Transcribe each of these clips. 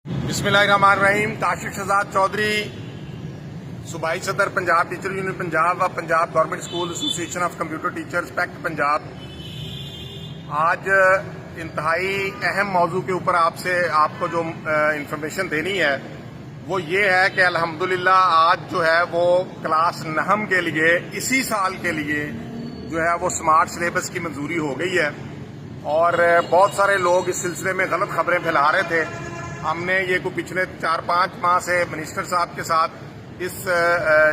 बिस्मिल्लाहिर्रहमानिर्रहीम। काशिफ शहजाद चौधरी, सूबाई सदर पंजाब टीचर यूनियन पंजाब व Punjab government school association of computer teachers pact Punjab. आज इंतहाई अहम मौजू के ऊपर आपको जो इंफॉर्मेशन देनी है वो ये है कि अल्हम्दुलिल्लाह आज जो है वो क्लास नहम के लिए इसी साल के लिए जो है वो स्मार्ट सिलेबस की मंजूरी हो गई है। और बहुत सारे लोग इस सिलसिले में गलत खबरें फैला रहे थे। हमने ये को पिछले 4-5 माह से मिनिस्टर साहब के साथ इस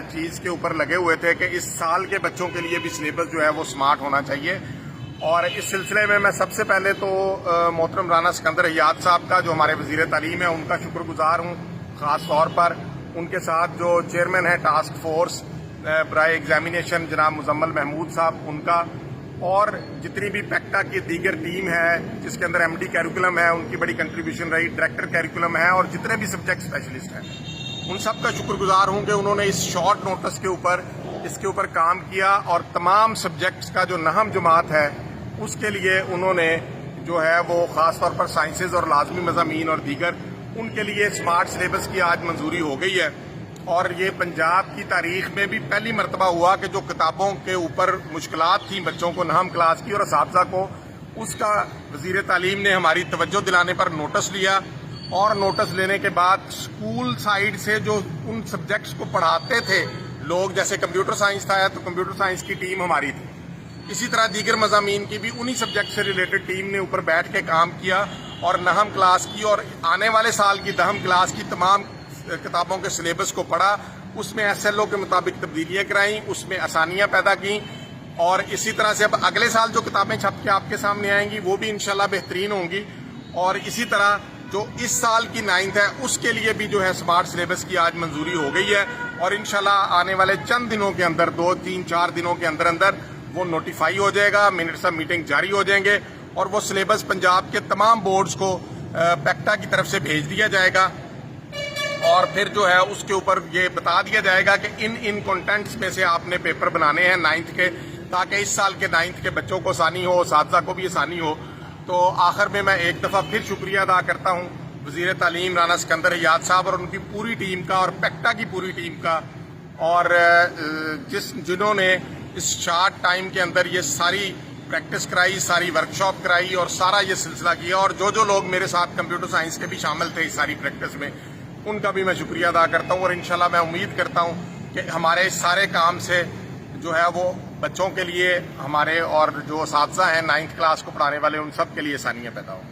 चीज़ के ऊपर लगे हुए थे कि इस साल के बच्चों के लिए भी सिलेबस जो है वो स्मार्ट होना चाहिए। और इस सिलसिले में मैं सबसे पहले तो मोहतरम राना सिकंदर हयात साहब का, जो हमारे वजीर तालीम है, उनका शुक्रगुजार हूँ ख़ास तौर पर। उनके साथ जो चेयरमैन है टास्क फोर्स बराए एग्जामिनेशन जनाब मुजम्मल महमूद साहब, उनका, और जितनी भी पैक्टा की दीगर टीम है जिसके अंदर एमडी कैरिकुलम है, उनकी बड़ी कंट्रीब्यूशन रही, डायरेक्टर कैरिकुलम है, और जितने भी सब्जेक्ट स्पेशलिस्ट हैं उन सब का शुक्रगुजार हूँ कि उन्होंने इस शॉर्ट नोटिस के ऊपर इसके ऊपर काम किया। और तमाम सब्जेक्ट्स का जो नहम जमात है उसके लिए उन्होंने जो है वो ख़ास तौर पर साइंसेज और लाजमी मज़ामीन और दीगर उनके लिए स्मार्ट सिलेबस की आज मंजूरी हो गई है। और ये पंजाब की तारीख में भी पहली मरतबा हुआ कि जो किताबों के ऊपर मुश्किलात थी बच्चों को नहम क्लास की और असातिज़ा को, उसका वजीर तालीम ने हमारी तवज्जो दिलाने पर नोटिस लिया। और नोटिस लेने के बाद स्कूल साइड से जो उन सब्जेक्ट्स को पढ़ाते थे लोग, जैसे कंप्यूटर साइंस था तो कंप्यूटर साइंस की टीम हमारी थी, इसी तरह दीगर मज़ामीन की भी उन्हीं सब्जेक्ट से रिलेटेड टीम ने ऊपर बैठ के काम किया और नहम क्लास की और आने वाले साल की दहम क्लास की तमाम किताबों के सिलेबस को पढ़ा, उसमें SLO के मुताबिक तब्दीलियां कराई, उसमें आसानियां पैदा की। और इसी तरह से अब अगले साल जो किताबें छप के आपके सामने आएंगी वो भी इंशाल्लाह बेहतरीन होंगी। और इसी तरह जो इस साल की 9th है उसके लिए भी जो है स्मार्ट सिलेबस की आज मंजूरी हो गई है। और इंशाल्लाह आने वाले चंद दिनों के अंदर, 2-3-4 दिनों के अंदर अंदर वो नोटिफाई हो जाएगा, मिनट्स ऑफ मीटिंग जारी हो जाएंगे और वो सिलेबस पंजाब के तमाम बोर्ड्स को पैक्टा की तरफ से भेज दिया जाएगा। और फिर जो है उसके ऊपर ये बता दिया जाएगा कि इन कंटेंट्स में से आपने पेपर बनाने हैं 9th के, ताकि इस साल के 9th के बच्चों को आसानी हो, असातिज़ा को भी आसानी हो। तो आखिर में मैं एक दफ़ा फिर शुक्रिया अदा करता हूँ वज़ीर तालीम राना सिकंदर हयात साहब और उनकी पूरी टीम का और पैक्टा की पूरी टीम का, और जिन्होंने इस शॉर्ट टाइम के अंदर ये सारी प्रैक्टिस कराई, सारी वर्कशॉप कराई और सारा ये सिलसिला किया। और जो लोग मेरे साथ कंप्यूटर साइंस के भी शामिल थे इस सारी प्रैक्टिस में, उनका भी मैं शुक्रिया अदा करता हूँ। और इंशाल्लाह मैं उम्मीद करता हूँ कि हमारे इस सारे काम से जो है वो बच्चों के लिए, हमारे और जो असातिज़ा हैं 9th क्लास को पढ़ाने वाले, उन सब के लिए आसानियाँ पैदा हों।